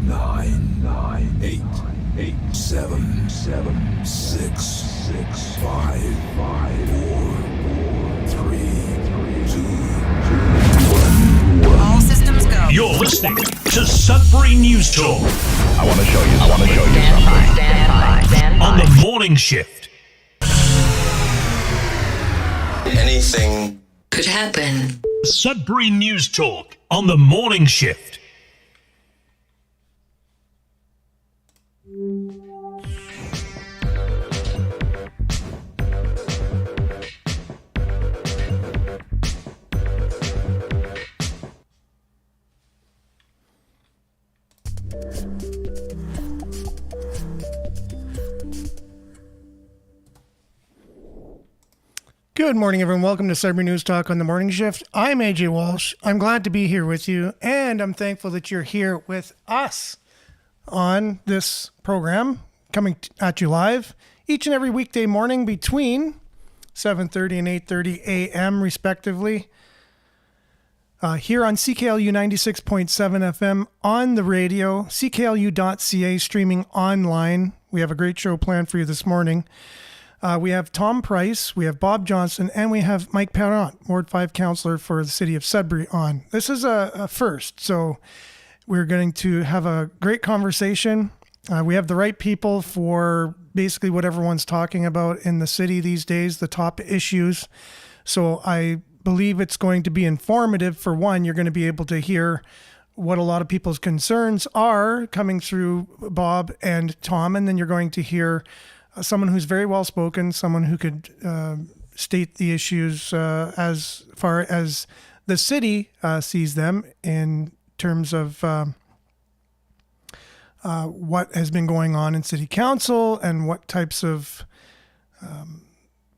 nine, eight, seven, six, five, four, three, two, one. All systems go. You're listening to Sudbury News Talk. I want to show you something. Stand by. On the morning shift. Anything Could happen. Sudbury News Talk on the morning shift. Good morning, everyone. Welcome to Sudbury News Talk on the morning shift. I'm AJ Walsh. I'm glad to be here with you, and I'm thankful that you're here with us on this program, coming at you live each and every weekday morning between 7:30 and 8:30 a.m. respectively. Here on CKLU 96.7 FM on the radio, cklu.ca, streaming online. We have a great show planned for you this morning. We have Tom Price, we have Bob Johnston, and we have Mike Parent, Ward 5 Councillor for the City of Sudbury on. This is a first, so we're going to have a great conversation. We have the right people for basically what everyone's talking about in the city these days, the top issues. So I believe it's going to be informative. For one, you're going to be able to hear what a lot of people's concerns are coming through Bob and Tom, and then you're going to hear someone who's very well spoken, someone who could state the issues as far as the city sees them in terms of what has been going on in city council and what types of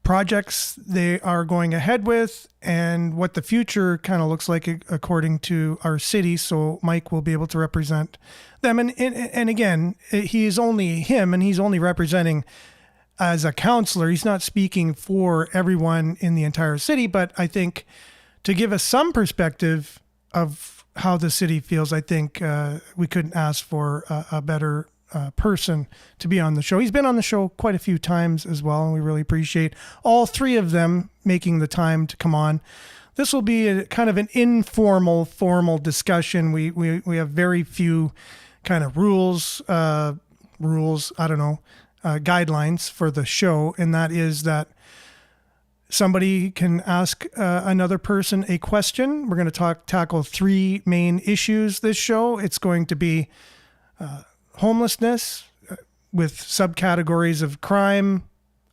projects they are going ahead with and what the future kind of looks like according to our city. So Mike will be able to represent them. And again, he's only him, and he's only representing as a councillor. He's not speaking for everyone in the entire city, but I think to give us some perspective of how the city feels, I think we couldn't ask for a better person to be on the show. He's been on the show quite a few times as well, and we really appreciate all three of them making the time to come on. This will be a kind of an informal, formal discussion. We have very few kind of guidelines for the show, and that is that somebody can ask another person a question. We're going to tackle three main issues this show. It's going to be homelessness with subcategories of crime,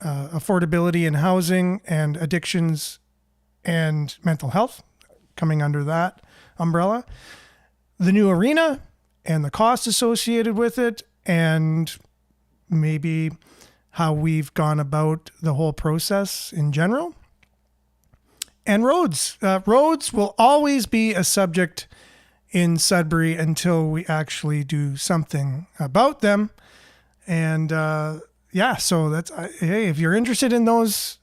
affordability in housing, and addictions and mental health coming under that umbrella. The new arena and the cost associated with it, and maybe how we've gone about the whole process in general. And roads. Roads will always be a subject in Sudbury until we actually do something about them. And so that's, hey, if you're interested in those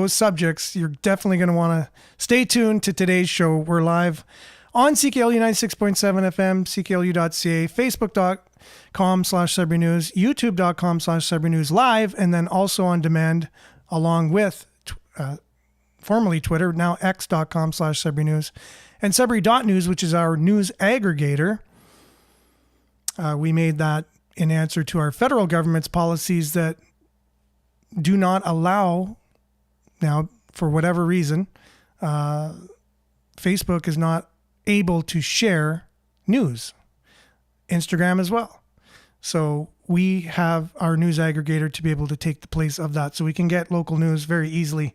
subjects, you're definitely going to want to stay tuned to today's show. We're live on CKLU 96.7 FM, cklu.ca, facebook.com/Sudbury News, youtube.com/Sudbury News Live, and then also on demand along with formerly Twitter, now x.com/Sudbury News, and Sudbury.news, which is our news aggregator. We made that in answer to our federal government's policies that do not allow, now for whatever reason, Facebook is not able to share news. Instagram as well. So we have our news aggregator to be able to take the place of that, so we can get local news very easily.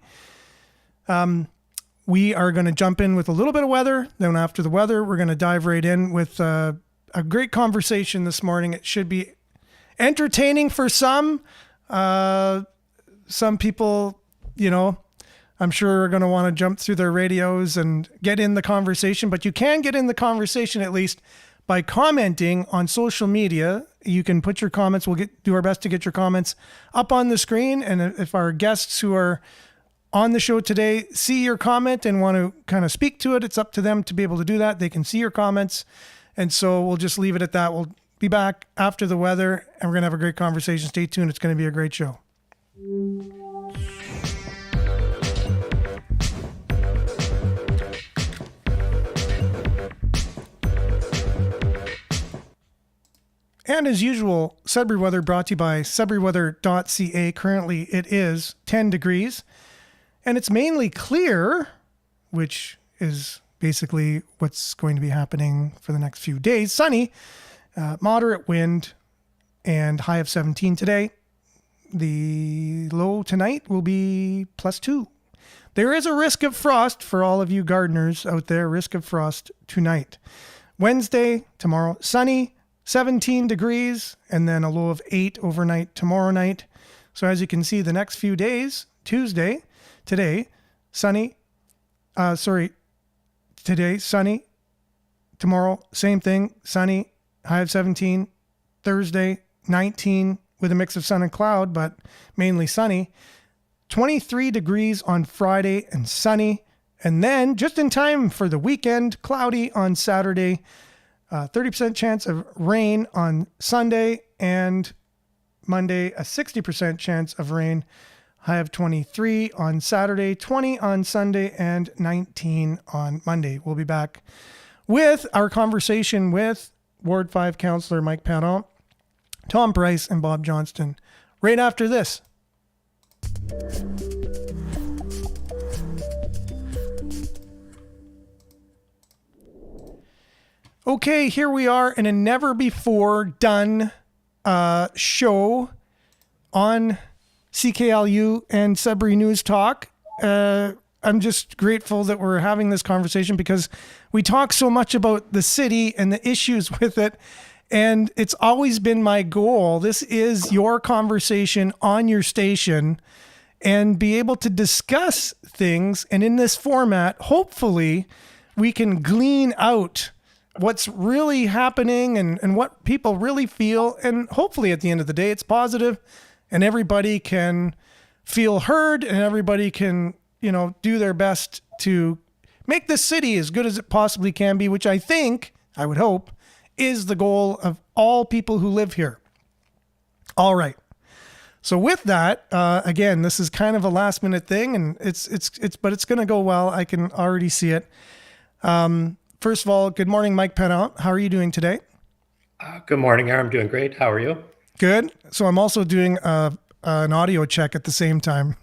We are going to jump in with a little bit of weather. Then after the weather, we're going to dive right in with a great conversation this morning. It should be entertaining for some. Some people, I'm sure are going to want to jump through their radios and get in the conversation, but you can get in the conversation at least by commenting on social media. You can put your comments. We'll do our best to get your comments up on the screen. And if our guests who are on the show today see your comment and want to kind of speak to it, it's up to them to be able to do that. They can see your comments And so we'll just leave it at that. We'll be back after the weather, and we're going to have a great conversation. Stay tuned. It's going to be a great show. And as usual, Sudbury weather brought to you by sudburyweather.ca. Currently, it is 10 degrees, and it's mainly clear, which is basically what's going to be happening for the next few days. Sunny, moderate wind, and high of 17 today. The low tonight will be +2. There is a risk of frost for all of you gardeners out there, risk of frost tonight. Wednesday, tomorrow, sunny, 17 degrees, and then a low of 8 overnight tomorrow night. So as you can see, the next few days, today, sunny, today, sunny, tomorrow, same thing, sunny, high of 17, Thursday, 19 with a mix of sun and cloud, but mainly sunny, 23 degrees on Friday and sunny, and then just in time for the weekend, cloudy on Saturday, 30% chance of rain on Sunday, and Monday, a 60% chance of rain. High of 23 on Saturday, 20 on Sunday, and 19 on Monday. We'll be back with our conversation with Ward 5 Councillor Mike Perron, Tom Price, and Bob Johnston right after this. Okay, here we are in a never before done show on CKLU and Sudbury News Talk. I'm just grateful that we're having this conversation because we talk so much about the city and the issues with it. And it's always been my goal. This is your conversation on your station and be able to discuss things. And in this format, hopefully we can glean out what's really happening and what people really feel. And hopefully at the end of the day, it's positive and everybody can feel heard and everybody can, do their best to make this city as good as it possibly can be, which I would hope, is the goal of all people who live here. All right. So with that, again, this is kind of a last minute thing and but it's going to go well. I can already see it. First of all, good morning, Mike Perron. How are you doing today? Good morning, Aaron. I'm doing great. How are you? Good. So I'm also doing an audio check at the same time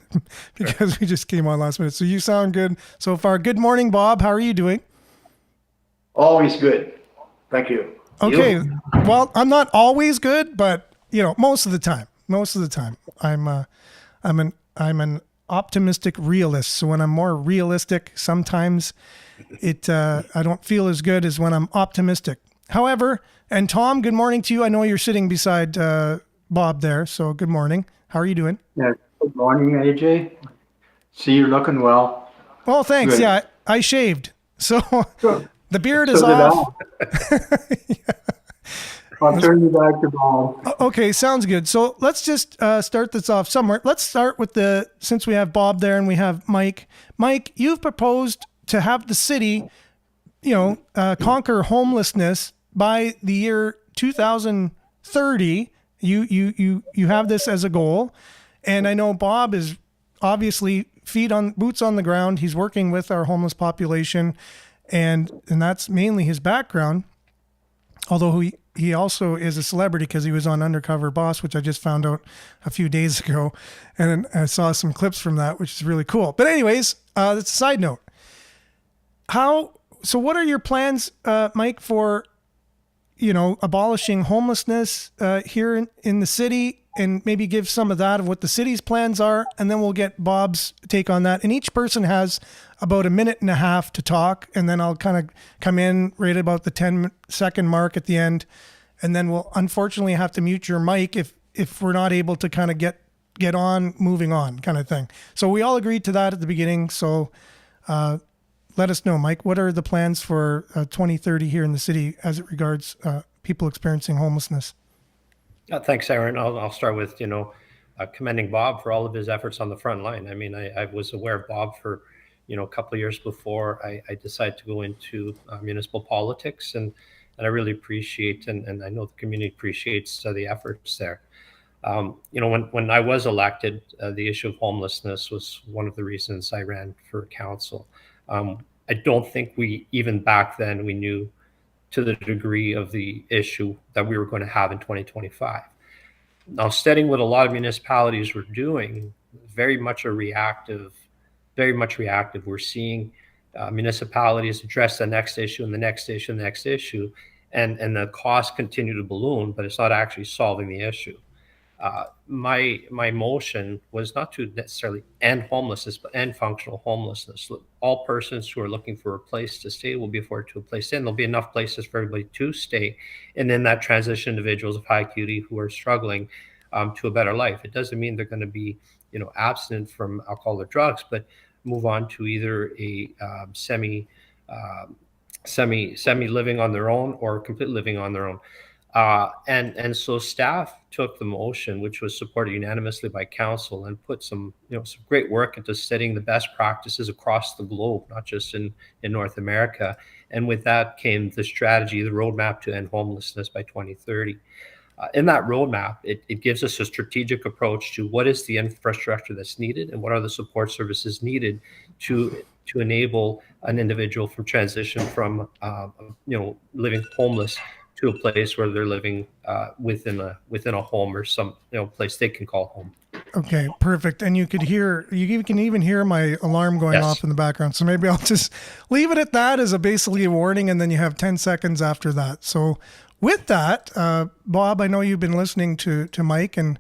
because we just came on last minute. So you sound good so far. Good morning, Bob. How are you doing? Always good. Thank you. Okay. You? Well, I'm not always good, but most of the time. I'm an optimistic realist. So when I'm more realistic, sometimes I don't feel as good as when I'm optimistic. However, and Tom, good morning to you. I know you're sitting beside Bob there, so good morning. How are you doing? Yeah, good morning, AJ. See, you're looking well. Well, thanks. Good. Yeah, I shaved, so the beard is off. Yeah. I'll turn you back to Bob. Okay, sounds good. So let's just start this off somewhere. Let's start with since we have Bob there and we have Mike. Mike, you've proposed to have the city, conquer homelessness by the year 2030. You have this as a goal, and I know Bob is obviously boots on the ground. He's working with our homeless population, and that's mainly his background. Although he also is a celebrity because he was on Undercover Boss, which I just found out a few days ago, and I saw some clips from that, which is really cool. But anyways, that's a side note. So what are your plans, Mike, for, abolishing homelessness here in the city, and maybe give some of that of what the city's plans are, and then we'll get Bob's take on that. And each person has about a minute and a half to talk, and then I'll kind of come in right about the 10-second mark at the end, and then we'll unfortunately have to mute your mic if we're not able to kind of get on, moving on kind of thing. So we all agreed to that at the beginning. So let us know, Mike, what are the plans for 2030 here in the city as it regards people experiencing homelessness? Thanks, Aaron. I'll start with, commending Bob for all of his efforts on the front line. I mean, I was aware of Bob for, a couple of years before I decided to go into municipal politics. And and I really appreciate, and I know the community appreciates the efforts there. When I was elected, the issue of homelessness was one of the reasons I ran for council. I don't think we, even back then, we knew to the degree of the issue that we were going to have in 2025. Now, studying what a lot of municipalities were doing, very much a reactive, very much reactive. We're seeing municipalities address the next issue and the next issue and the next issue, and the costs continue to balloon, but it's not actually solving the issue. My motion was not to necessarily end homelessness, but end functional homelessness. All persons who are looking for a place to stay will be afforded to a place in. There'll be enough places for everybody to stay, and then that transition individuals of high acuity who are struggling to a better life. It doesn't mean they're going to be, abstinent from alcohol or drugs, but move on to either a semi living on their own or complete living on their own. And so staff took the motion, which was supported unanimously by council, and put some great work into studying the best practices across the globe, not just in North America. And with that came the strategy, the roadmap to end homelessness by 2030. In that roadmap, it gives us a strategic approach to what is the infrastructure that's needed and what are the support services needed to enable an individual from transition from living homeless to a place where they're living within a home or some place they can call home. Okay, perfect. And you can even hear my alarm going off in the background. So maybe I'll just leave it at that as basically a warning, and then you have 10 seconds after that. So with that, Bob, I know you've been listening to Mike, and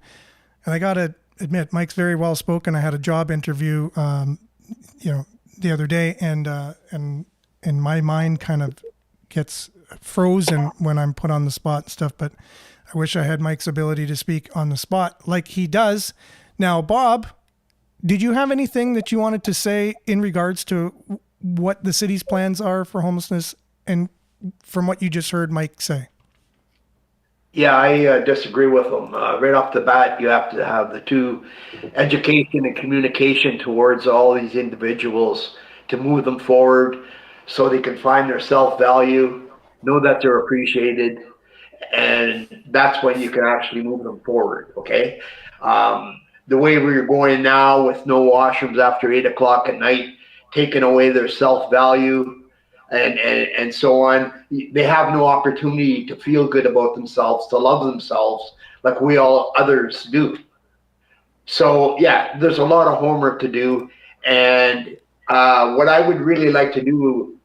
I got to admit, Mike's very well spoken. I had a job interview, the other day, and my mind kind of gets frozen when I'm put on the spot and stuff, but I wish I had Mike's ability to speak on the spot like he does. Now, Bob, did you have anything that you wanted to say in regards to what the city's plans are for homelessness, and from what you just heard Mike say? Yeah, I disagree with him. Right off the bat, you have to have the two, education and communication towards all these individuals to move them forward so they can find their self-value, know that they're appreciated, and that's when you can actually move them forward, okay? The way we're going now with no washrooms after 8 o'clock at night, taking away their self-value and so on, they have no opportunity to feel good about themselves, to love themselves like we all others do. So yeah, there's a lot of homework to do, and what I would really like to do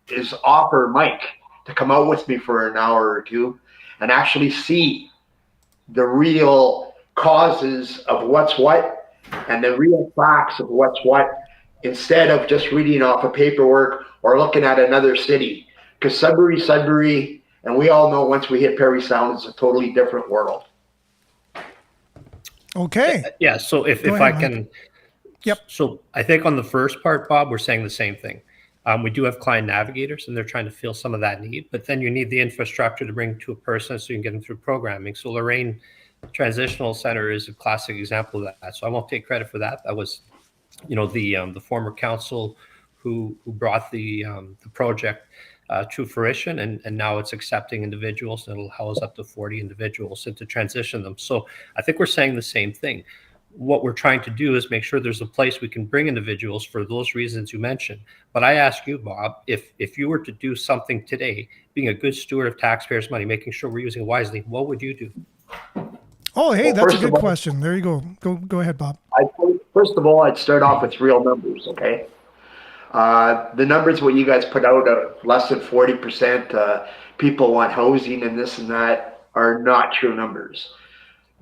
is offer Mike to come out with me for an hour or two and actually see the real causes of what's what and the real facts of what's what, instead of just reading off of paperwork or looking at another city. Because Sudbury, and we all know once we hit Parry Sound, it's a totally different world. Okay. Yeah, so if I can... Mike. Yep. So I think on the first part, Bob, we're saying the same thing. We do have client navigators, and they're trying to fill some of that need, but then you need the infrastructure to bring to a person so you can get them through programming. So Lorraine Transitional Center is a classic example of that. So I won't take credit for that. That was, the former council who brought the project to fruition, and now it's accepting individuals, and it'll house up to 40 individuals and to transition them. So I think we're saying the same thing. What we're trying to do is make sure there's a place we can bring individuals for those reasons you mentioned. But I ask you, Bob, if you were to do something today, being a good steward of taxpayers' money, making sure we're using it wisely, what would you do? Oh, hey, that's a good question. There you go. Go ahead, Bob. First of all, I'd start off with real numbers, okay? The numbers what you guys put out, less than 40% people want housing and this and that, are not true numbers.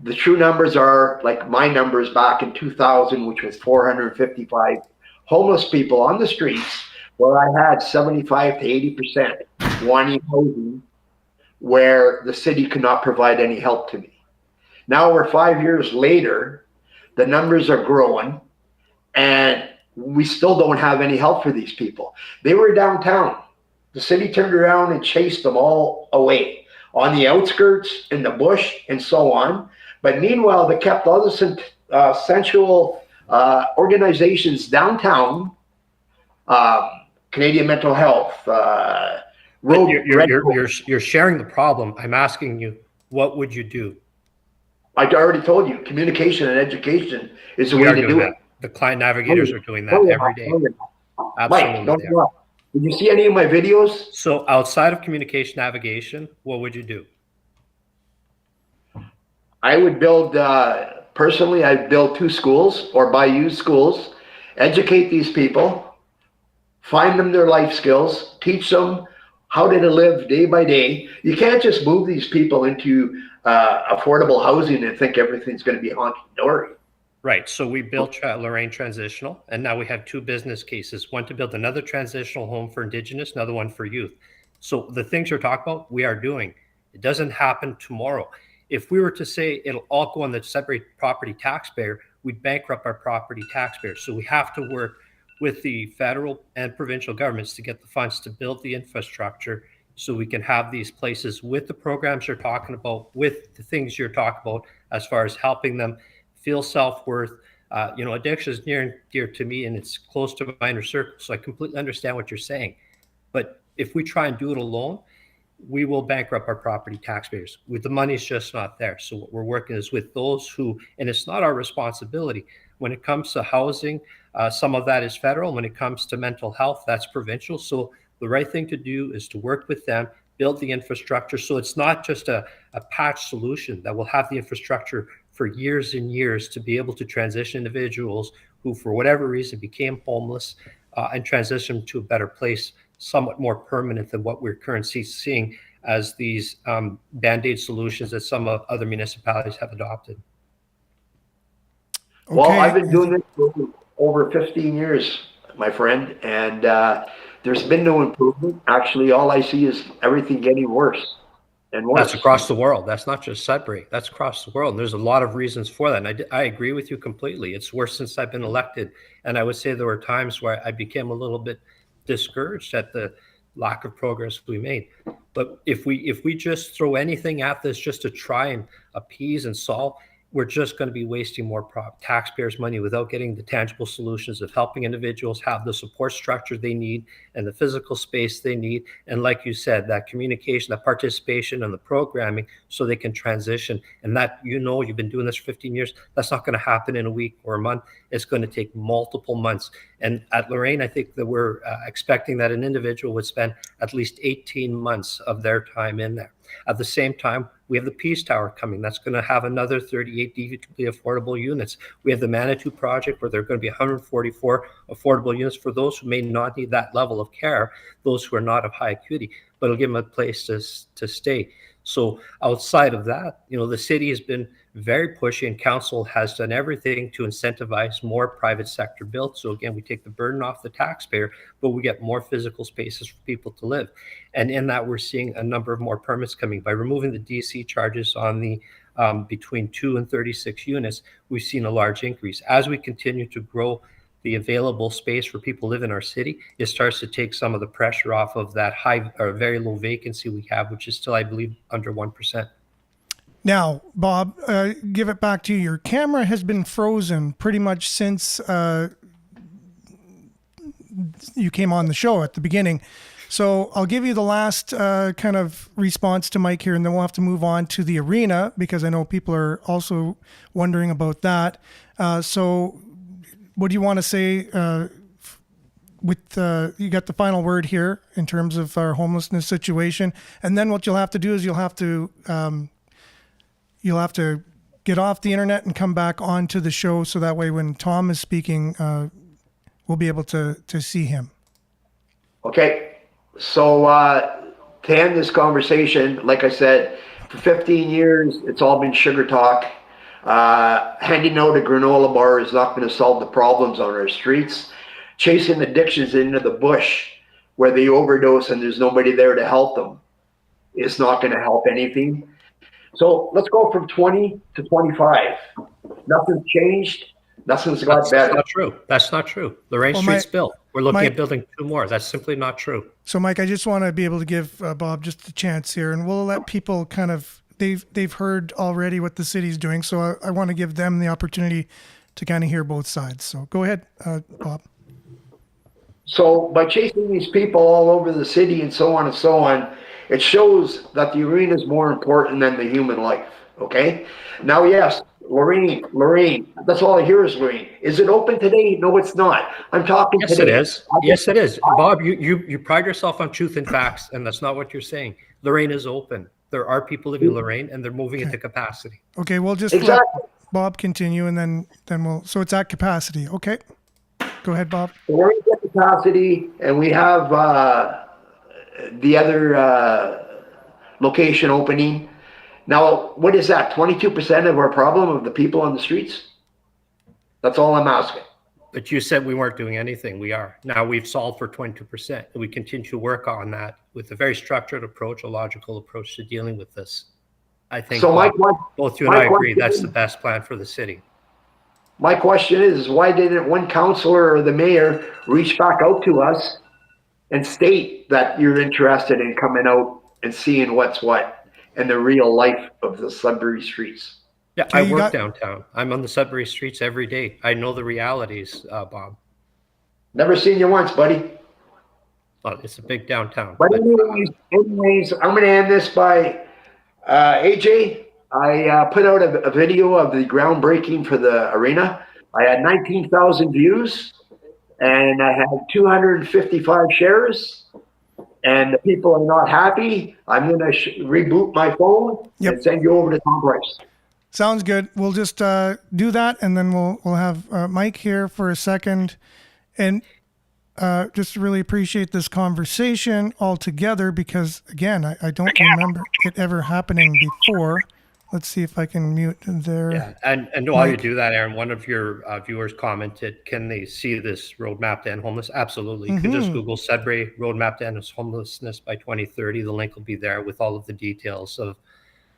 The true numbers are like my numbers back in 2000, which was 455 homeless people on the streets, where I had 75 to 80% wanting housing, where the city could not provide any help to me. Now we're 5 years later, the numbers are growing, and we still don't have any help for these people. They were downtown. The city turned around and chased them all away on the outskirts, in the bush, and so on. But meanwhile, they kept all the sensual organizations downtown, Canadian Mental Health, But Road, red road. you're sharing the problem. I'm asking you, what would you do? I already told you, communication and education is the We way are to doing do that. it. The client navigators are doing that every day. Mike, Absolutely. don't they are. go up. Did you see any of my videos? So outside of communication navigation, what would you do? I would build, personally, I'd build 2 schools or buy used schools, educate these people, find them their life skills, teach them how to live day by day. You can't just move these people into affordable housing and think everything's going to be honky-dory. Right. So we built Lorraine Transitional, and now we have 2 business cases, one to build another transitional home for Indigenous, another one for youth. So the things you're talking about, we are doing. It doesn't happen tomorrow. If we were to say it'll all go on the Sudbury property taxpayer, we'd bankrupt our property taxpayers. So we have to work with the federal and provincial governments to get the funds to build the infrastructure so we can have these places with the programs you're talking about, with the things you're talking about as far as helping them feel self-worth. Addiction is near and dear to me, and it's close to my inner circle. So I completely understand what you're saying. But if we try and do it alone, we will bankrupt our property taxpayers. With the money's just not there. So what we're working is with those who, and it's not our responsibility. When it comes to housing, some of that is federal. When it comes to mental health, that's provincial. So the right thing to do is to work with them, build the infrastructure. So it's not just a patch solution that will have the infrastructure for years and years to be able to transition individuals who, for whatever reason, became homeless and transition to a better place, somewhat more permanent than what we're currently seeing as these Band-Aid solutions that some other municipalities have adopted. Okay. Well, I've been doing this for over 15 years, my friend, and there's been no improvement. Actually, all I see is everything getting worse and worse. That's across the world. That's not just Sudbury. That's across the world. And there's a lot of reasons for that. And I agree with you completely. It's worse since I've been elected. And I would say there were times where I became a little bit discouraged at the lack of progress we made. But if we just throw anything at this just to try and appease and solve, we're just going to be wasting more taxpayers' money without getting the tangible solutions of helping individuals have the support structure they need and the physical space they need. And like you said, that communication, that participation and the programming so they can transition. And that, you've been doing this for 15 years. That's not going to happen in a week or a month. It's going to take multiple months. And at Lorraine, I think that we're expecting that an individual would spend at least 18 months of their time in there. At the same time, we have the Peace Tower coming. That's going to have another 38 deeply affordable units. We have the Manitou project where there are going to be 144 affordable units for those who may not need that level of care, those who are not of high acuity, but it'll give them a place to stay. So outside of that, the city has been very pushy, and council has done everything to incentivize more private sector built. So again, we take the burden off the taxpayer, but we get more physical spaces for people to live. And in that, we're seeing a number of more permits coming. By removing the DC charges on the between 2 and 36 units, we've seen a large increase. As we continue to grow the available space for people to live in our city, it starts to take some of the pressure off of that high or very low vacancy we have, which is still, I believe, under 1%. Now, Bob, give it back to you. Your camera has been frozen pretty much since you came on the show at the beginning. So I'll give you the last kind of response to Mike here, and then we'll have to move on to the arena because I know people are also wondering about that. So what do you want to say you got the final word here in terms of our homelessness situation? And then what you'll have to do is you'll have to get off the internet and come back onto the show so that way when Tom is speaking, we'll be able to see him. Okay. So to end this conversation, like I said, for 15 years, it's all been sugar talk. Handing out a granola bar is not going to solve the problems on our streets. Chasing addictions into the bush where they overdose and there's nobody there to help them is not going to help anything. So let's go from 20 to 25. Nothing's changed. Nothing's got better. That's not true. That's not true. Lorraine Street's built. We're looking at building 2 more. That's simply not true. So, Mike, I just want to be able to give Bob just a chance here, and we'll let people kind of, they've heard already what the city's doing, so I want to give them the opportunity to kind of hear both sides. So go ahead, Bob. So by chasing these people all over the city and so on and so on, it shows that the arena is more important than the human life. Okay. Now, yes, Lorraine, that's all I hear is Lorraine. Is it open today? No, it's not. I'm talking Yes, it today. is. Yes, it is. Bob, you pride yourself on truth and facts, and that's not what you're saying. Lorraine is open. There are people living in Lorraine, and they're moving into capacity. Okay, we'll just Exactly. let Bob continue, and then we'll. So it's at capacity. Okay, go ahead, Bob. We're in capacity, and we have the other location opening. Now, what is that? 22% of our problem of the people on the streets? That's all I'm asking. But you said we weren't doing anything. We are. Now we've solved for 22%. And we continue to work on that with a very structured approach, a logical approach to dealing with this. I think So both you and I agree that's the best plan for the city. My question is why didn't one councillor or the mayor reach back out to us and state that you're interested in coming out and seeing what's what and the real life of the Sudbury streets? Yeah, Okay, I you work got- downtown. I'm on the Sudbury streets every day. I know the realities, Bob. Never seen you once, buddy. Well, it's a big downtown. But But, anyways, I'm going to end this by AJ. I put out a video of the groundbreaking for the arena. I had 19,000 views, and I had 255 shares. And the people are not happy. I'm going to reboot my phone and send you over to Tom Bryce. Sounds good. We'll just do that, and then we'll have Mike here for a second, and just really appreciate this conversation altogether because again, I don't remember it ever happening before. Let's see if I can mute there. yeah, and while you do that, Aaron, one of your viewers commented, can they see this roadmap to end homeless? Absolutely. You can just Google Sudbury roadmap to end homelessness by 2030. The link will be there with all of the details of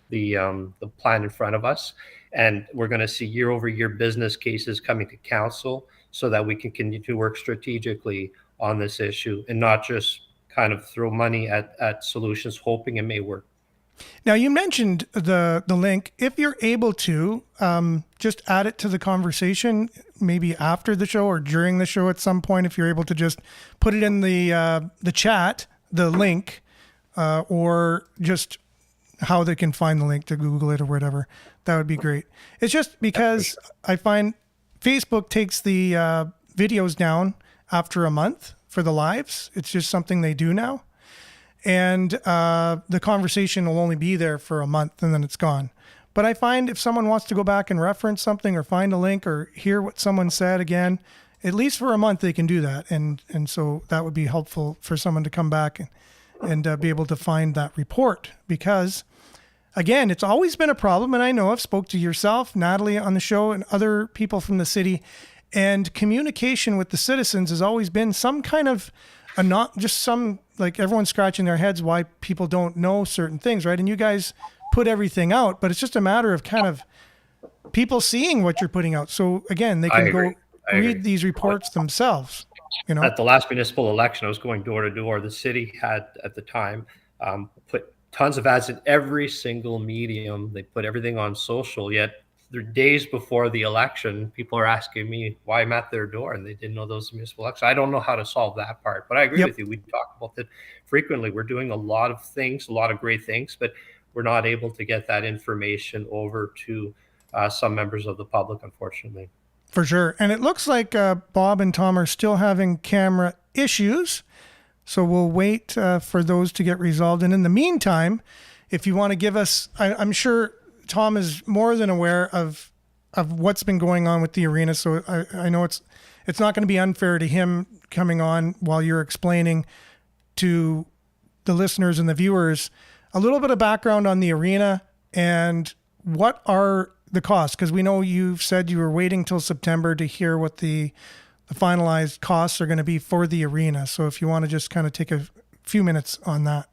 the plan in front of us. And we're going to see year over year business cases coming to council so that we can continue to work strategically on this issue and not just kind of throw money at solutions hoping it may work. Now you mentioned the link. If you're able to just add it to the conversation, maybe after the show or during the show at some point, if you're able to just put it in the chat, the link, or just how they can find the link to Google it or whatever, that would be great. It's just because I find Facebook takes the videos down after a month for the lives. It's just something they do now. And the conversation will only be there for a month and then it's gone. But I find if someone wants to go back and reference something or find a link or hear what someone said again, at least for a month they can do that. And so that would be helpful for someone to come back and be able to find that report because, again, it's always been a problem. And I know I've spoke to yourself, Natalie, on the show and other people from the city. And communication with the citizens has always been some kind of not just some, like everyone's scratching their heads why people don't know certain things, right? And you guys put everything out, but it's just a matter of kind of people seeing what you're putting out. So again, they can go read these reports themselves. You know, at the last municipal election, I was going door to door. The city had at the time put tons of ads in every single medium. They put everything on social, yet the days before the election, people are asking me why I'm at their door and they didn't know those municipal elections. I don't know how to solve that part, but I agree with you. We talk about it frequently. We're doing a lot of things, a lot of great things, but we're not able to get that information over to some members of the public, unfortunately. For sure. And it looks like Bob and Tom are still having camera issues. So we'll wait for those to get resolved. And in the meantime, if you want to give us, I'm sure Tom is more than aware of what's been going on with the arena. So I know it's not going to be unfair to him coming on while you're explaining to the listeners and the viewers a little bit of background on the arena and what are the costs. Because we know you've said you were waiting till September to hear what the finalized costs are going to be for the arena. So if you want to just kind of take a few minutes on that.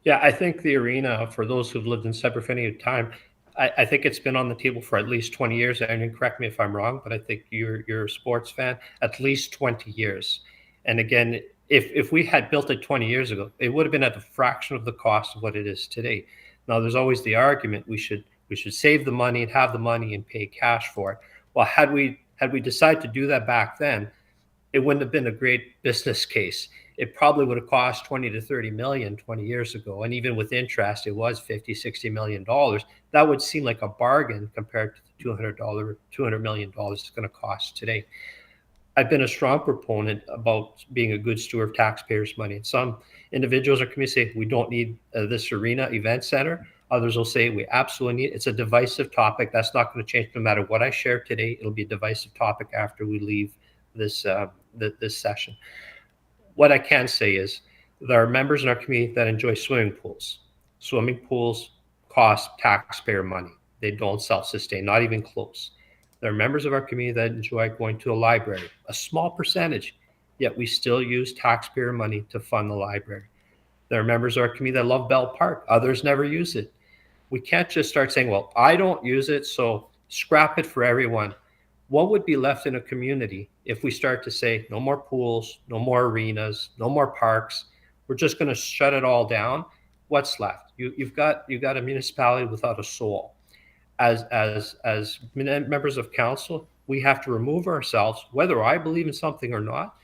Yeah, I think the arena, for those who've lived in Sudbury for any time, I think it's been on the table for at least 20 years. And correct me if I'm wrong, but I think you're a sports fan, at least 20 years. And again, if we had built it 20 years ago, it would have been at a fraction of the cost of what it is today. Now, there's always the argument we should save the money and have the money and pay cash for it. Well, had we decided to do that back then, it wouldn't have been a great business case. It probably would have cost 20 to 30 million 20 years ago. And even with interest, it was 50, 60 million dollars. That would seem like a bargain compared to the $200 million it's going to cost today. I've been a strong proponent about being a good steward of taxpayers' money. And some individuals or communities say we don't need this arena event center. Others will say we absolutely need it. It's a divisive topic. That's not going to change no matter what I share today. It'll be a divisive topic after we leave this this session. What I can say is there are members in our community that enjoy swimming pools. Swimming pools cost taxpayer money. They don't self-sustain, not even close. There are members of our community that enjoy going to a library, a small percentage, yet we still use taxpayer money to fund the library. There are members of our community that love Bell Park. Others never use it. We can't just start saying, well, I don't use it, so scrap it for everyone. What would be left in a community if we start to say no more pools, no more arenas, no more parks? We're just going to shut it all down. What's left? You've got a municipality without a soul. As members of council, we have to remove ourselves. Whether I believe in something or not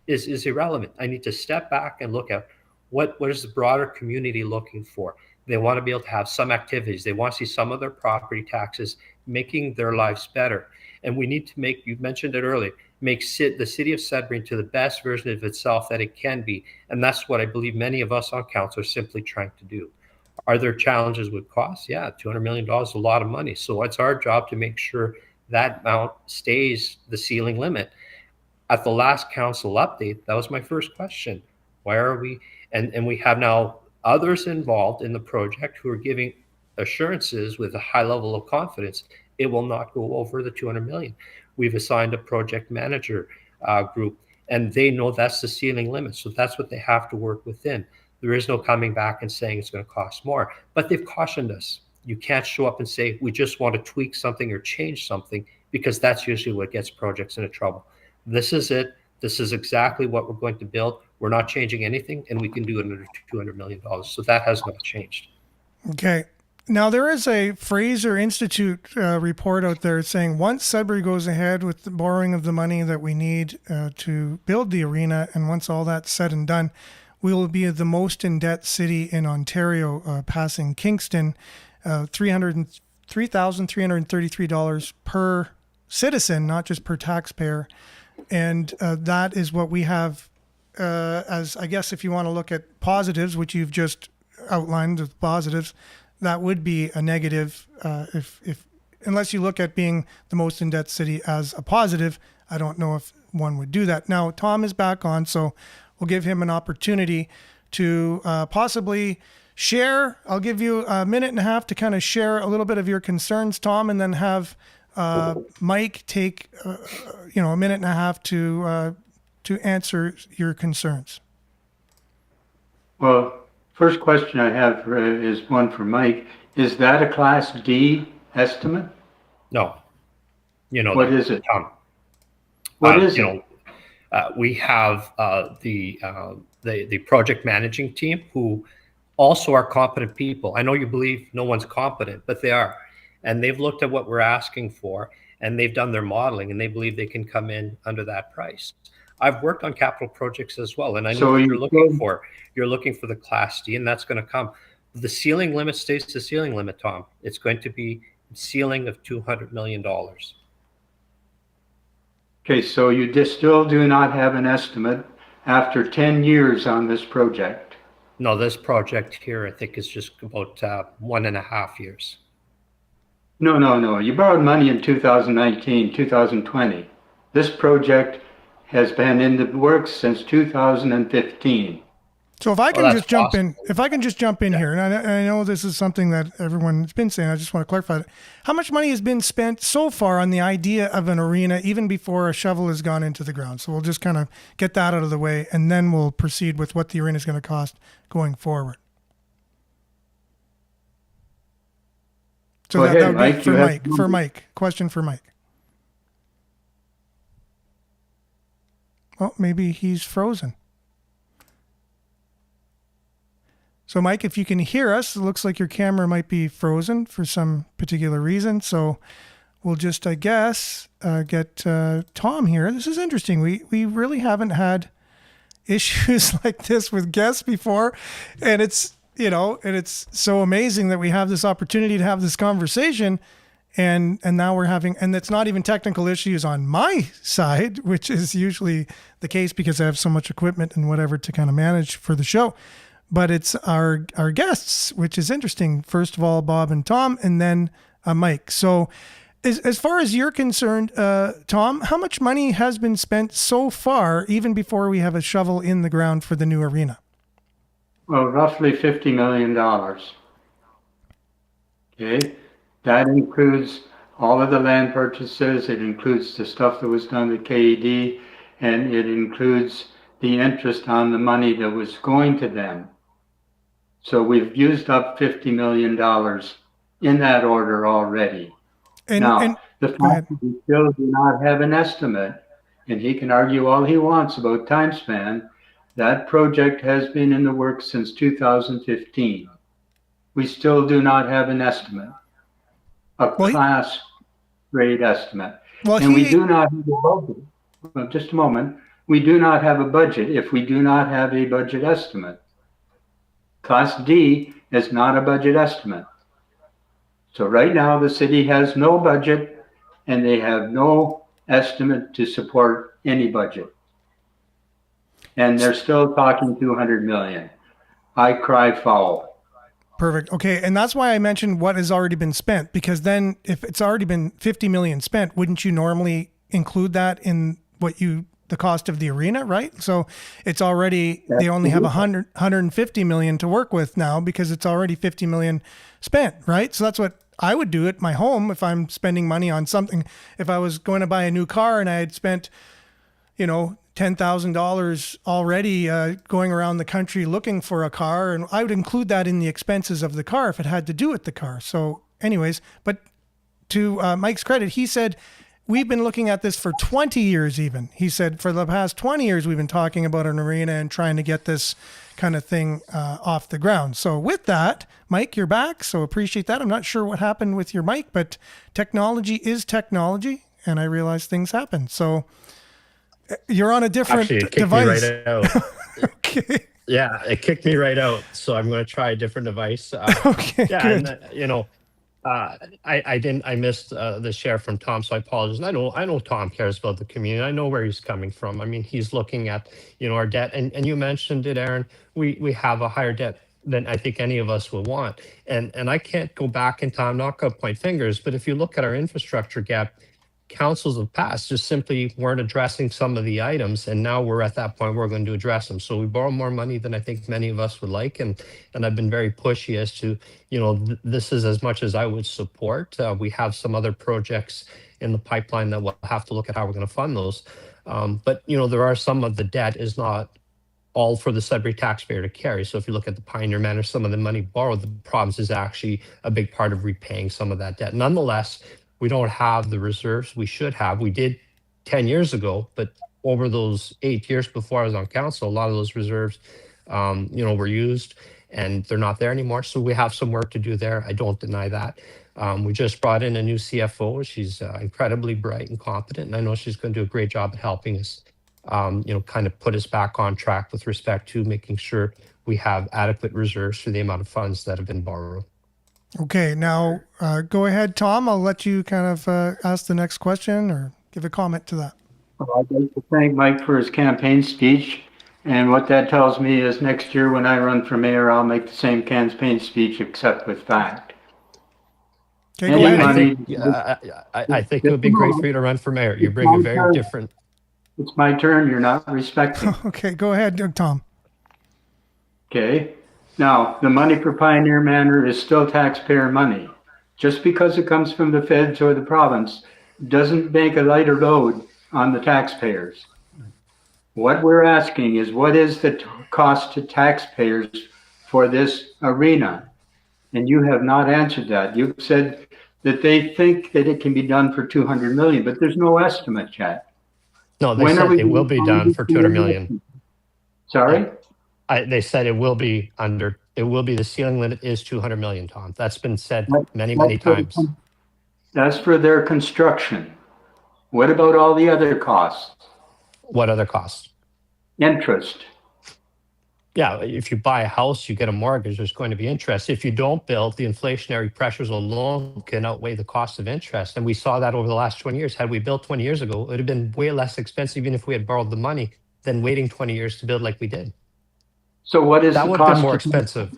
is irrelevant. I need to step back and look at what is the broader community looking for. They want to be able to have some activities. They want to see some of their property taxes making their lives better. And we need to make, you mentioned it earlier, make the city of Sudbury into the best version of itself that it can be. And that's what I believe many of us on council are simply trying to do. Are there challenges with costs? Yeah, $200 million is a lot of money. So it's our job to make sure that amount stays the ceiling limit. At the last council update, that was my first question. Why are we, and we have now others involved in the project who are giving assurances with a high level of confidence it will not go over the 200 million. We've assigned a project manager group, and they know that's the ceiling limit. So that's what they have to work within. There is no coming back and saying it's going to cost more. But they've cautioned us. You can't show up and say, we just want to tweak something or change something, because that's usually what gets projects into trouble. This is it. This is exactly what we're going to build. We're not changing anything, and we can do it under $200 million. So that has not changed. Okay. Now, there is a Fraser Institute report out there saying once Sudbury goes ahead with the borrowing of the money that we need to build the arena, and once all that's said and done, we will be the most in-debt city in Ontario, passing Kingston, $3,333 per citizen, not just per taxpayer. And that is what we have as, I guess, if you want to look at positives, which you've just outlined as positives, that would be a negative if unless you look at being the most in-debt city as a positive. I don't know if one would do that. Now, Tom is back on, so we'll give him an opportunity to possibly share. I'll give you a minute and a half to kind of share a little bit of your concerns, Tom, and then have Mike take a minute and a half to answer your concerns. Well, first question I have is one for Mike. Is that a Class D estimate? No. What is it? What is it? We have the project managing team who also are competent people. I know you believe no one's competent, but they are. And they've looked at what we're asking for, and they've done their modeling, and they believe they can come in under that price. I've worked on capital projects as well, and I know what you're looking for. You're looking for the Class D, and that's going to come. The ceiling limit stays the ceiling limit, Tom. It's going to be ceiling of $200 million. Okay, so you just still do not have an estimate after 10 years on this project? No, this project here, I think, is just about 1.5 years. No. You borrowed money in 2019, 2020. This project has been in the works since 2015. So if I can just jump in here, and I know this is something that everyone's been saying, I just want to clarify it. How much money has been spent so far on the idea of an arena, even before a shovel has gone into the ground? So we'll just kind of get that out of the way, and then we'll proceed with what the arena is going to cost going forward. So that would be for Mike. Question for Mike. Well, maybe he's frozen. So, Mike, if you can hear us, it looks like your camera might be frozen for some particular reason. So we'll just, I guess, get Tom here. This is interesting. We really haven't had issues like this with guests before, and it's so amazing that we have this opportunity to have this conversation, and now we're having, and it's not even technical issues on my side, which is usually the case because I have so much equipment and whatever to kind of manage for the show, but it's our guests, which is interesting. First of all, Bob and Tom, and then Mike. So as far as you're concerned, Tom, how much money has been spent so far, even before we have a shovel in the ground for the new arena? Well, roughly $50 million. Okay. That includes all of the land purchases. It includes the stuff that was done at KED, and it includes the interest on the money that was going to them. So we've used up $50 million in that order already. The fact that we still do not have an estimate, and he can argue all he wants about time span, that project has been in the works since 2015. We still do not have an estimate, a class grade estimate. We do not have a budget. Well, just a moment. We do not have a budget if we do not have a budget estimate. Class D is not a budget estimate. So right now the city has no budget, and they have no estimate to support any budget. And they're still talking 200 million. I cry foul. Perfect. Okay. And that's why I mentioned what has already been spent, because then if it's already been 50 million spent, wouldn't you normally include that in the cost of the arena, right? So it's already, they only have 150 million to work with now because it's already 50 million spent, right? So that's what I would do at my home if I'm spending money on something. If I was going to buy a new car and I had spent, $10,000 already going around the country looking for a car, and I would include that in the expenses of the car if it had to do with the car. So anyways, but to Mike's credit, he said, we've been looking at this for 20 years even. He said for the past 20 years, we've been talking about an arena and trying to get this kind of thing off the ground. So with that, Mike, you're back. So appreciate that. I'm not sure what happened with your mic, but technology is technology, and I realize things happen. So you're on a different device. It kicked me right out. Okay. Yeah, it kicked me right out. So I'm going to try a different device. Okay, good. And, I missed the share from Tom, so I apologize. And I know Tom cares about the community. I know where he's coming from. I mean, he's looking at, our debt, and you mentioned it, Aaron. We have a higher debt than I think any of us will want. And I can't go back in time, not going to point fingers, but if you look at our infrastructure gap, councils of past just simply weren't addressing some of the items, and now we're at that point where we're going to address them. So we borrow more money than I think many of us would like, and I've been very pushy as to, this is as much as I would support. We have some other projects in the pipeline that we'll have to look at how we're going to fund those. But there are some of the debt is not all for the Sudbury taxpayer to carry. So if you look at the Pioneer Manor, some of the money borrowed, the problems is actually a big part of repaying some of that debt. Nonetheless, we don't have the reserves we should have. We did 10 years ago, but over those 8 years before I was on council, a lot of those reserves, were used, and they're not there anymore. So we have some work to do there. I don't deny that. We just brought in a new CFO. She's incredibly bright and competent, and I know she's going to do a great job at helping us, kind of put us back on track with respect to making sure we have adequate reserves for the amount of funds that have been borrowed. Okay, now go ahead, Tom. I'll let you kind of ask the next question or give a comment to that. Well, I'd like to thank Mike for his campaign speech. And what that tells me is next year when I run for mayor, I'll make the same campaign speech except with fact. Okay, go ahead. I think it would be great for you to run for mayor. You bring a very different... It's my turn. You're not respecting. Okay, go ahead, Tom. Okay. Now, the money for Pioneer Manor is still taxpayer money. Just because it comes from the feds or the province doesn't make a lighter load on the taxpayers. What we're asking is, what is the cost to taxpayers for this arena? And you have not answered that. You've said that they think that it can be done for 200 million, but there's no estimate yet. No, they said it will be done for 200 million. Sorry? They said it will be the ceiling limit is 200 million, Tom. That's been said many times. That's for their construction. What about all the other costs? What other costs? Interest. Yeah, if you buy a house, you get a mortgage, there's going to be interest. If you don't build, the inflationary pressures alone can outweigh the cost of interest. And we saw that over the last 20 years. Had we built 20 years ago, it would have been way less expensive, even if we had borrowed the money, than waiting 20 years to build like we did. So what is That the would have been cost? more expensive.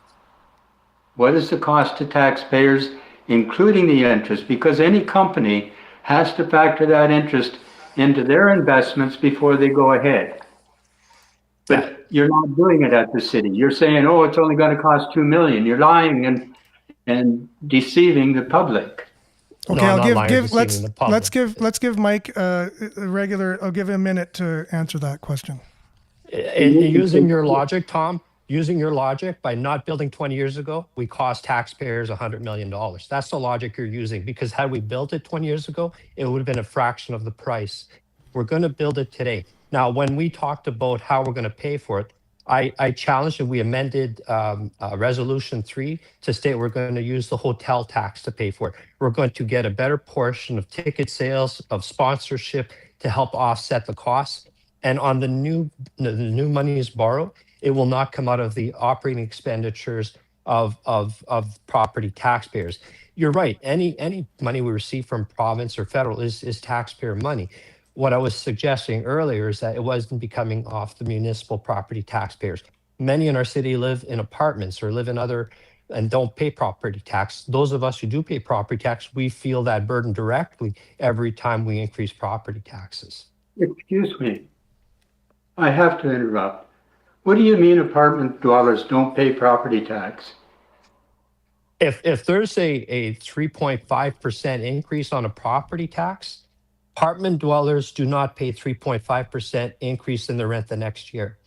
What is the cost to taxpayers, including the interest? Because any company has to factor that interest into their investments before they go ahead. But you're not doing it at the city. You're saying, oh, it's only going to cost 2 million. You're lying and deceiving the public. Okay, No, I'm I'll not lying or give deceiving the public. let's give Mike a regular. I'll give him a minute to answer that question. Using your logic, Tom, using your logic, by not building 20 years ago, we cost taxpayers $100 million. That's the logic you're using, because had we built it 20 years ago, it would have been a fraction of the price. We're going to build it today. Now, when we talked about how we're going to pay for it, I challenged and we amended Resolution 3 to state we're going to use the hotel tax to pay for it. We're going to get a better portion of ticket sales, of sponsorship to help offset the costs. And on the new monies borrowed, it will not come out of the operating expenditures of property taxpayers. You're right. Any money we receive from province or federal is taxpayer money. What I was suggesting earlier is that it wasn't becoming off the municipal property taxpayers. Many in our city live in apartments or live in other and don't pay property tax. Those of us who do pay property tax, we feel that burden directly every time we increase property taxes. Excuse me. I have to interrupt. What do you mean apartment dwellers don't pay property tax? If there's a 3.5% increase on a property tax, apartment dwellers do not pay 3.5% increase in the rent the next year.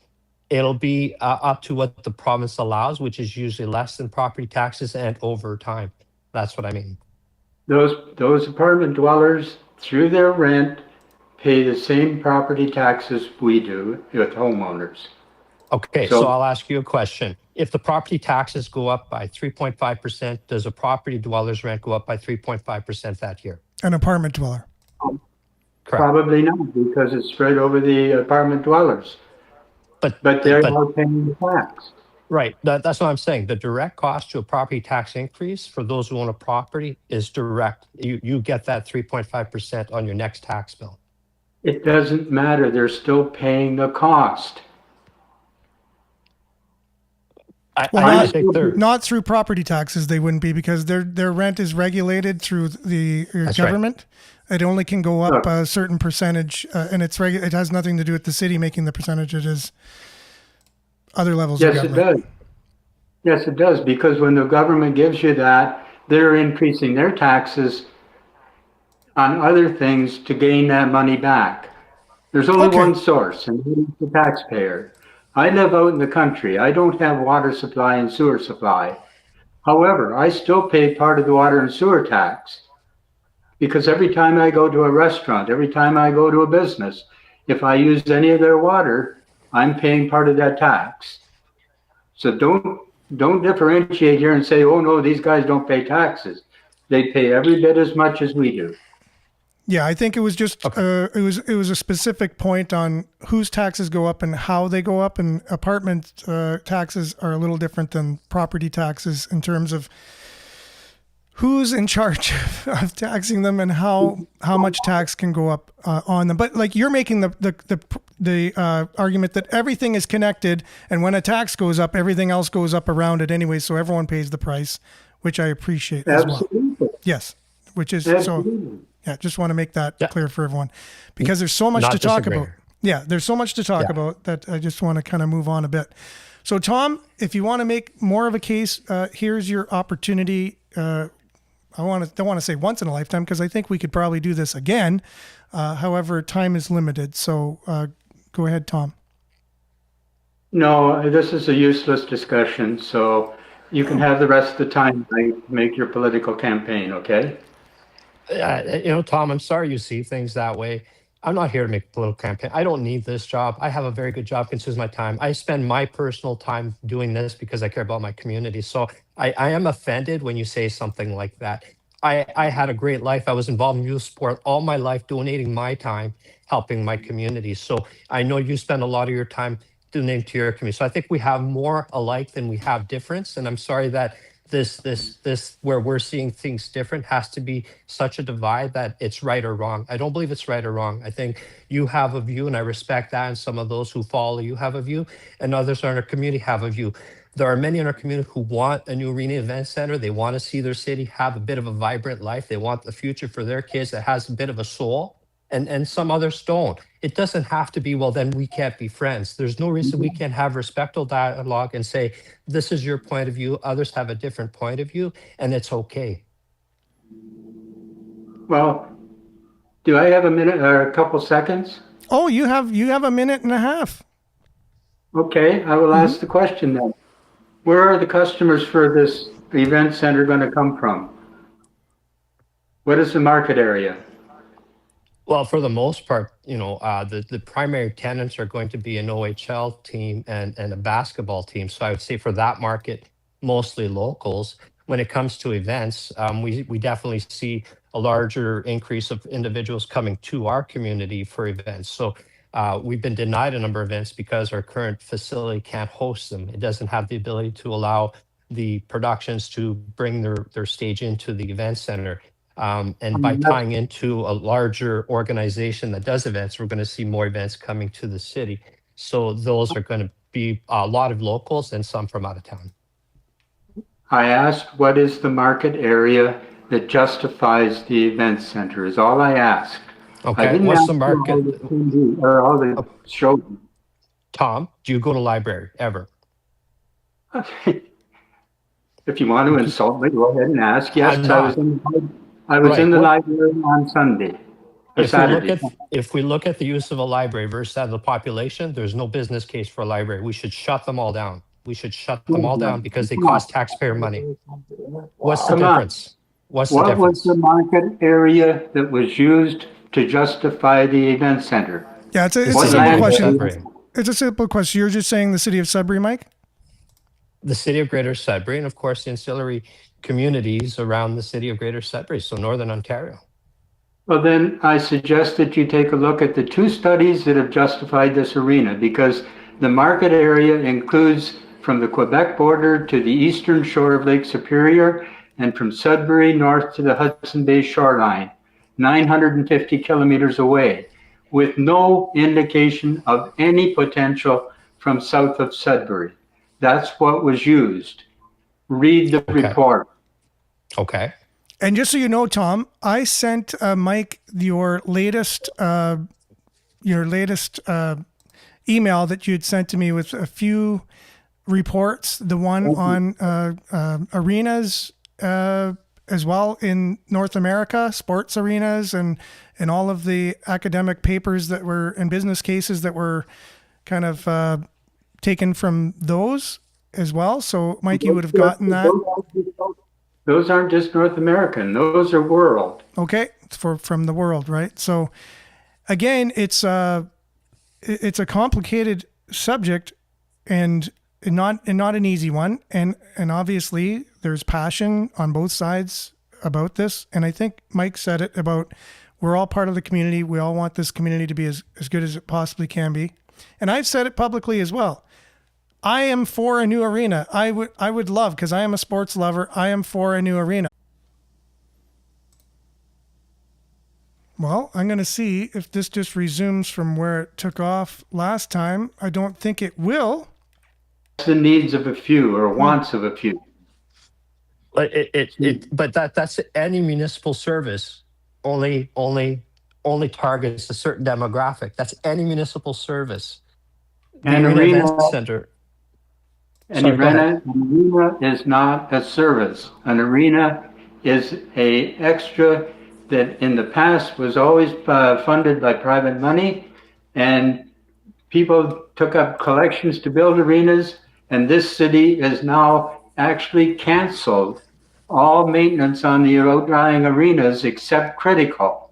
It'll be up to what the province allows, which is usually less than property taxes and over time. That's what I mean. Those apartment dwellers, through their rent, pay the same property taxes we do with homeowners. Okay, so I'll ask you a question. If the property taxes go up by 3.5%, does a property dweller's rent go up by 3.5% that year? An apartment dweller. Correct. Probably not, because it's spread over the apartment dwellers. But they're not paying the tax. Right. That's what I'm saying. The direct cost to a property tax increase for those who own a property is direct. You get that 3.5% on your next tax bill. It doesn't matter. They're still paying the cost. I think they're not through property taxes. They wouldn't be, because their rent is regulated through the government. Right. It only can go up a certain percentage, and it has nothing to do with the city making the percentage. It is other levels of government. Yes, it does. Yes, it does, because when the government gives you that, they're increasing their taxes on other things to gain that money back. There's only one source, and it's the taxpayer. I live out in the country. I don't have water supply and sewer supply. However, I still pay part of the water and sewer tax, because every time I go to a restaurant, every time I go to a business, if I use any of their water, I'm paying part of that tax. So don't differentiate here and say, oh no, these guys don't pay taxes. They pay every bit as much as we do. Yeah, I think it was just it was a specific point on whose taxes go up and how they go up, and apartment taxes are a little different than property taxes in terms of who's in charge of taxing them and how much tax can go up on them. But like, you're making the argument that everything is connected, and when a tax goes up, everything else goes up around it anyway, so everyone pays the price, which I appreciate as well. Yes, which is so. Yeah, just want to make that clear for everyone, because there's so much to talk about. Yeah, there's so much to talk about that I just want to kind of move on a bit. So, Tom, if you want to make more of a case, here's your opportunity. I don't want to say once in a lifetime, because I think we could probably do this again. However, time is limited. So go ahead, Tom. No, this is a useless discussion. So you can have the rest of the time to make your political campaign, okay? Tom, I'm sorry you see things that way. I'm not here to make a political campaign. I don't need this job. I have a very good job, consumes my time. I spend my personal time doing this because I care about my community. So I am offended when you say something like that. I had a great life. I was involved in youth sport all my life, donating my time, helping my community. So I know you spend a lot of your time donating to your community. So I think we have more alike than we have difference. And I'm sorry that this where we're seeing things different has to be such a divide that it's right or wrong. I don't believe it's right or wrong. I think you have a view, and I respect that. And some of those who follow you have a view, and others in our community have a view. There are many in our community who want a new arena event center. They want to see their city have a bit of a vibrant life. They want the future for their kids that has a bit of a soul, and some others don't. It doesn't have to be, well, then we can't be friends. There's no reason we can't have respectful dialogue and say, this is your point of view, others have a different point of view, and it's okay. Well, do I have a minute or a couple seconds? Oh, you have a minute and a half. Okay, I will ask the question then. Where are the customers for this event center going to come from? What is the market area? Well, for the most part, the primary tenants are going to be an OHL team and a basketball team. So I would say for that market, mostly locals. When it comes to events, we definitely see a larger increase of individuals coming to our community for events. So we've been denied a number of events because our current facility can't host them. It doesn't have the ability to allow the productions to bring their stage into the event center. And by tying into a larger organization that does events, we're going to see more events coming to the city. So those are going to be a lot of locals and some from out of town. I asked, what is the market area that justifies the event center is all I asked. Okay, what's the market? All the shows. Tom, do you go to library ever? If you want to insult me, go ahead and ask. Yes, I'm not. I was in the library on Sunday. If we look at the use of a library versus that of the population, there's no business case for a library. We should shut them all down. We should shut them all down because they cost taxpayer money. What's the difference? What was the market area that was used to justify the event center? Yeah, it's a simple question. It's a simple question. You're just saying the city of Sudbury, Mike? The city of Greater Sudbury, and of course the ancillary communities around the city of Greater Sudbury, so Northern Ontario. Well, then I suggest that you take a look at the two studies that have justified this arena, because the market area includes from the Quebec border to the eastern shore of Lake Superior and from Sudbury north to the Hudson Bay shoreline, 950 kilometers away, with no indication of any potential from south of Sudbury. That's what was used. Read the report. Okay. And just so you know, Tom, I sent Mike your latest email that you'd sent to me with a few reports. The one on arenas as well in North America, sports arenas, and all of the academic papers that were and business cases that were kind of taken from those as well. So, Mike, you would have gotten that. Those aren't just North American; those are world. Okay, it's from the world, right? So, again, it's a complicated subject and not an easy one. And obviously, there's passion on both sides about this. And I think Mike said it about we're all part of the community. We all want this community to be as good as it possibly can be. And I've said it publicly as well. I am for a new arena. I would love, because I am a sports lover, I am for a new arena. Well, I'm going to see if this just resumes from where it took off last time. I don't think it will. The needs of a few or wants of a few. But that's any municipal service only targets a certain demographic. That's any municipal service. An arena center. An arena is not a service. An arena is a extra that in the past was always funded by private money, and people took up collections to build arenas, and this city has now actually canceled all maintenance on the outlying arenas except critical.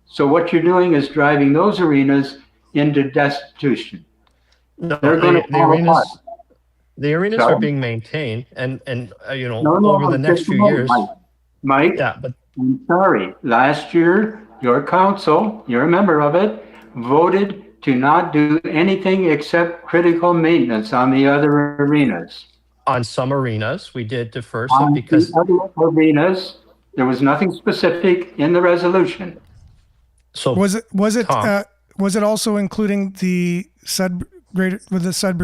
So what you're doing is driving those arenas into destitution. No, They're going to fall apart. The arenas are being maintained, and over the next few years. Mike, Yeah, but I'm sorry. Last year, your council, you're a member of it, voted to not do anything except critical maintenance on the other arenas. on some arenas, we did defer some On the because other arenas, there was nothing specific in the resolution. so Was it Tom, was it also including the Sudbury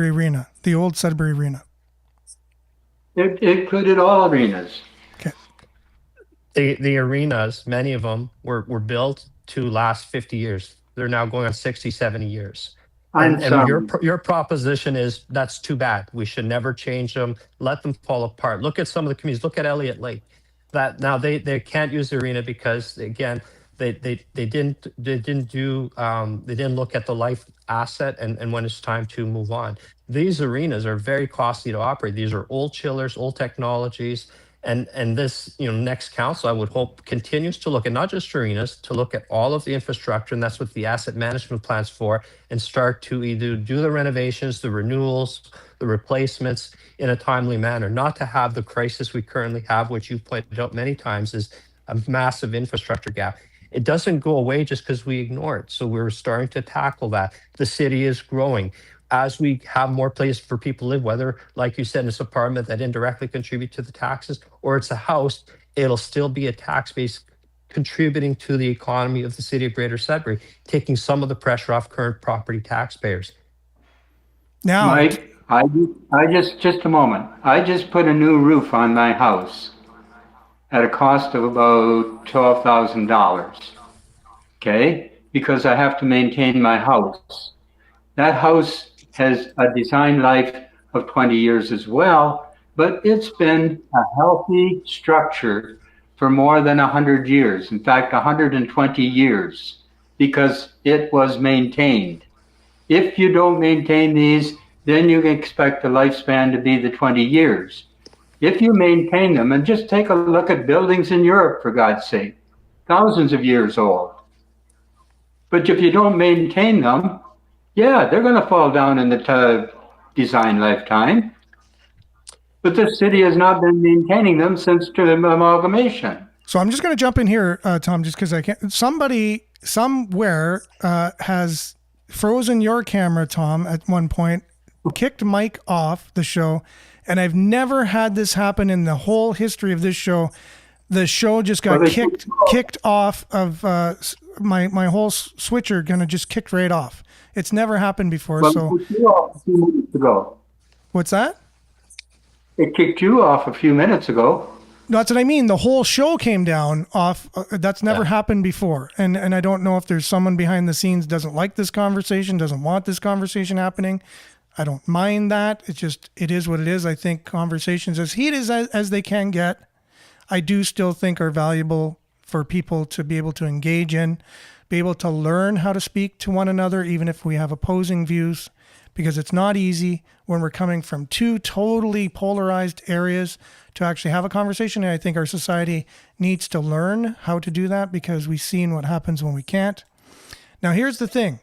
Arena, the old Sudbury Arena? It included all arenas. Okay. the arenas, many of them were built to last 50 years. They're now going on 60, 70 years. I'm And sorry. your proposition is that's too bad. We should never change them. Let them fall apart. Look at some of the communities. Look at Elliott Lake. That now they can't use the arena because again they didn't look at the life asset and when it's time to move on. These arenas are very costly to operate. These are old chillers, old technologies. And this, next council, I would hope continues to look at not just arenas, to look at all of the infrastructure, and that's what the asset management plan's for, and start to either do the renovations, the renewals, the replacements in a timely manner, not to have the crisis we currently have, which you pointed out many times, is a massive infrastructure gap. It doesn't go away just because we ignore it. So we're starting to tackle that. The city is growing. As we have more places for people to live, whether, like you said, in this apartment that indirectly contribute to the taxes, or it's a house, it'll still be a tax base contributing to the economy of the city of Greater Sudbury, taking some of the pressure off current property taxpayers. Now, Mike, just a moment. I just put a new roof on my house at a cost of about $12,000. Okay? Because I have to maintain my house. That house has a design life of 20 years as well, but it's been a healthy structure for more than 100 years. In fact, 120 years, because it was maintained. If you don't maintain these, then you can expect the lifespan to be the 20 years. If you maintain them, and just take a look at buildings in Europe, for God's sake, thousands of years old. But if you don't maintain them, yeah, they're going to fall down in the design lifetime. But the city has not been maintaining them since the amalgamation. so I'm just going to jump in here, Tom, just because I can't. Somebody somewhere has frozen your camera, Tom, at one point, kicked Mike off the show, and I've never had this happen in the whole history of this show. The show just got kicked off of my whole switcher, gonna just kicked right off. It's never happened before. Well, So it kicked you off a few minutes ago. what's that? It kicked you off a few minutes ago. That's what I mean. The whole show came down off. That's never happened before. And I don't know if there's someone behind the scenes doesn't like this conversation, doesn't want this conversation happening. I don't mind that. It is what it is. I think conversations as heated as they can get, I do still think are valuable for people to be able to engage in, be able to learn how to speak to one another, even if we have opposing views, because it's not easy when we're coming from two totally polarized areas to actually have a conversation. And I think our society needs to learn how to do that, because we've seen what happens when we can't. Now, here's the thing.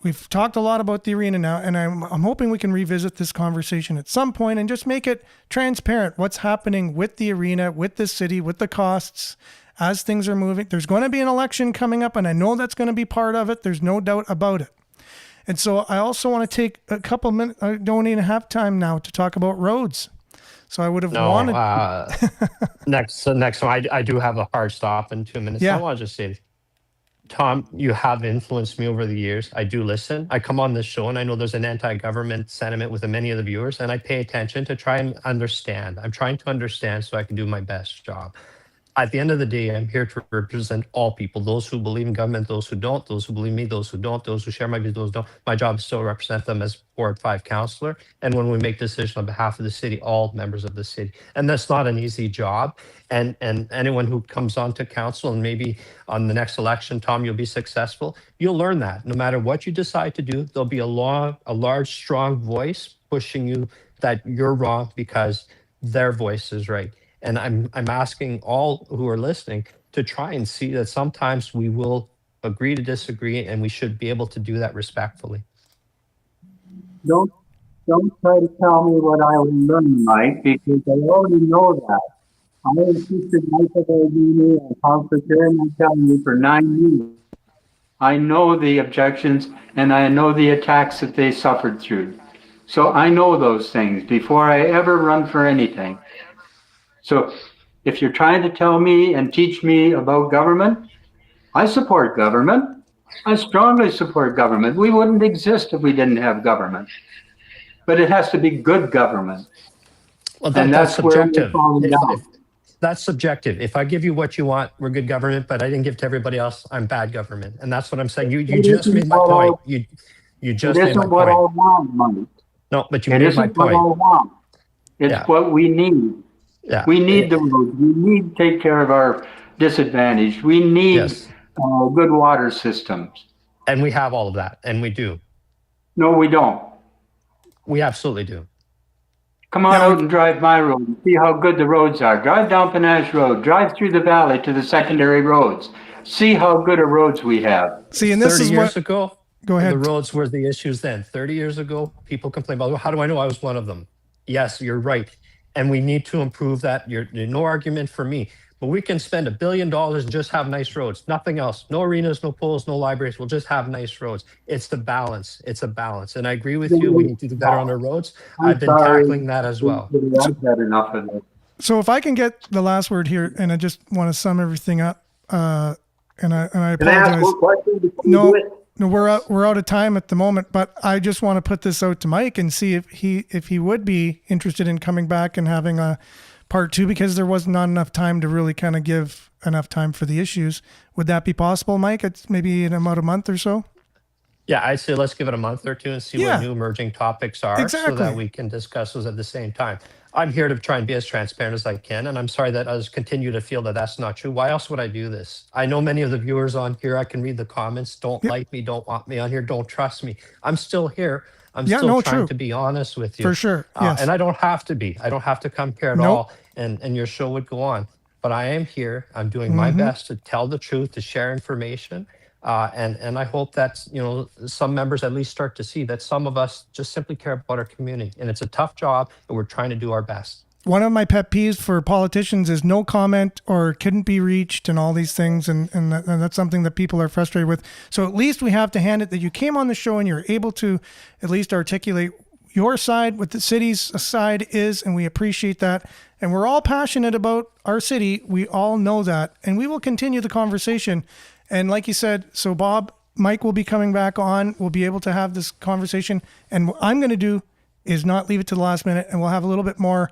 We've talked a lot about the arena now, and I'm hoping we can revisit this conversation at some point and just make it transparent what's happening with the arena, with the city, with the costs as things are moving. There's going to be an election coming up, and I know that's going to be part of it. There's no doubt about it. And so I also want to take a couple minutes. I don't even have time now to talk about roads. So I would have wanted. Next one, I do have a hard stop in 2 minutes. Yeah. I want to just say, Tom, you have influenced me over the years. I do listen. I come on this show and I know there's an anti-government sentiment with many of the viewers, and I pay attention to try and understand. I'm trying to understand so I can do my best job. At the end of the day, I'm here to represent all people, those who believe in government, those who don't, those who believe me, those who don't, those who share my views, those who don't. My job is still to represent them as Ward 5 councillor. And when we make decisions on behalf of the city, all members of the city. And that's not an easy job. And anyone who comes on to council, and maybe on the next election, Tom, you'll be successful, you'll learn that. No matter what you decide to do, there'll be a large, strong voice pushing you that you're wrong because their voice is right. And I'm asking all who are listening to try and see that sometimes we will agree to disagree, and we should be able to do that respectfully. Don't try to tell me what I will learn, Mike, because I already know that. I assisted Michael O'Meara and Councilor Karen, I'm telling you, for 9 years. I know the objections and I know the attacks that they suffered through. So I know those things before I ever run for anything. So if you're trying to tell me and teach me about government, I support government. I strongly support government. We wouldn't exist if we didn't have government. But it has to be good government. Well, And that's that's where we're subjective. falling down. That's subjective. If I give you what you want, we're good government, but I didn't give to everybody else, I'm bad government. And that's what I'm saying. You It just isn't made my what point. I- You just It made my isn't what I point. want, Mike. No, but you It made my isn't what I point. want. It's Yeah. what we need. Yeah. We need the roads. We need to take care of our disadvantaged. We need Yes. good water systems. And we have all of that, and we do. No, we don't. We absolutely do. Come on out and drive my road and see how good the roads are. Drive down Panache Road. Drive through the valley to the secondary roads. See how good of roads we have. See, and this 30 is years what. ago, Go ahead. the roads were the issues then. 30 years ago, people complained about, well, how do I know I was one of them? Yes, you're right. And we need to improve that. You're no argument for me. But we can spend $1 billion and just have nice roads. Nothing else. No arenas, no pools, no libraries. We'll just have nice roads. It's the balance. It's a balance. And I agree with you. We need to do better on our roads. I've been tackling that as well. I've had enough of it. So if I can get the last word here, and I just want to sum everything up, and I Can I ask apologize. one question before you No, do it? no, we're out of time at the moment, but I just want to put this out to Mike and see if he would be interested in coming back and having a part 2, because there was not enough time to really kind of give enough time for the issues. Would that be possible, Mike? It's maybe in about a month or so. Yeah, I'd say let's give it a month or two and see Yeah. what new emerging topics are so Exactly. that we can discuss those at the same time. I'm here to try and be as transparent as I can, and I'm sorry that others continue to feel that that's not true. Why else would I do this? I know many of the viewers on here, I can read the comments, don't like me, don't want me on here, don't trust me. I'm still here. I'm still trying to be honest with you. For sure, yes. And I don't have to be. I don't have to come here at all, and your show would go on. But I am here. I'm doing my best to tell the truth, to share information. And I hope that, some members at least start to see that some of us just simply care about our community. And it's a tough job, but we're trying to do our best. One of my pet peeves for politicians is no comment or couldn't be reached and all these things. And that's something that people are frustrated with. So at least we have to hand it that you came on the show and you're able to at least articulate your side, what the city's side is, and we appreciate that. And we're all passionate about our city. We all know that. And we will continue the conversation. And like you said, so Bob, Mike will be coming back on. We'll be able to have this conversation. And what I'm going to do is not leave it to the last minute, and we'll have a little bit more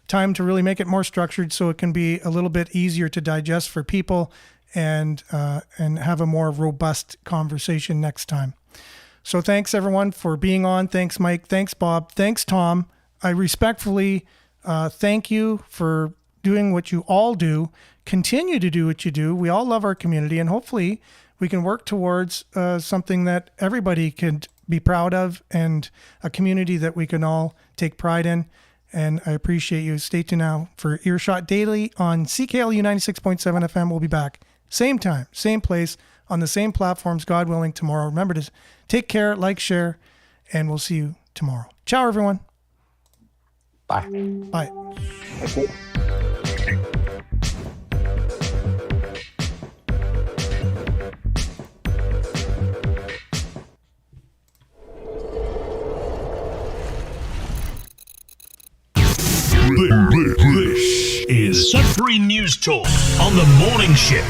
time to really make it more structured so it can be a little bit easier to digest for people and have a more robust conversation next time. So thanks everyone for being on. Thanks Mike. Thanks Bob. Thanks Tom. I respectfully thank you for doing what you all do. Continue to do what you do. We all love our community, and hopefully we can work towards something that everybody can be proud of and a community that we can all take pride in. And I appreciate you. Stay tuned now for Earshot Daily on CKLU 96.7 FM. We'll be back same time, same place, on the same platforms, God willing, tomorrow. Remember to take care, like, share, and we'll see you tomorrow. Ciao, everyone. Bye. Bye. This is Sudbury News Talk on the morning shift.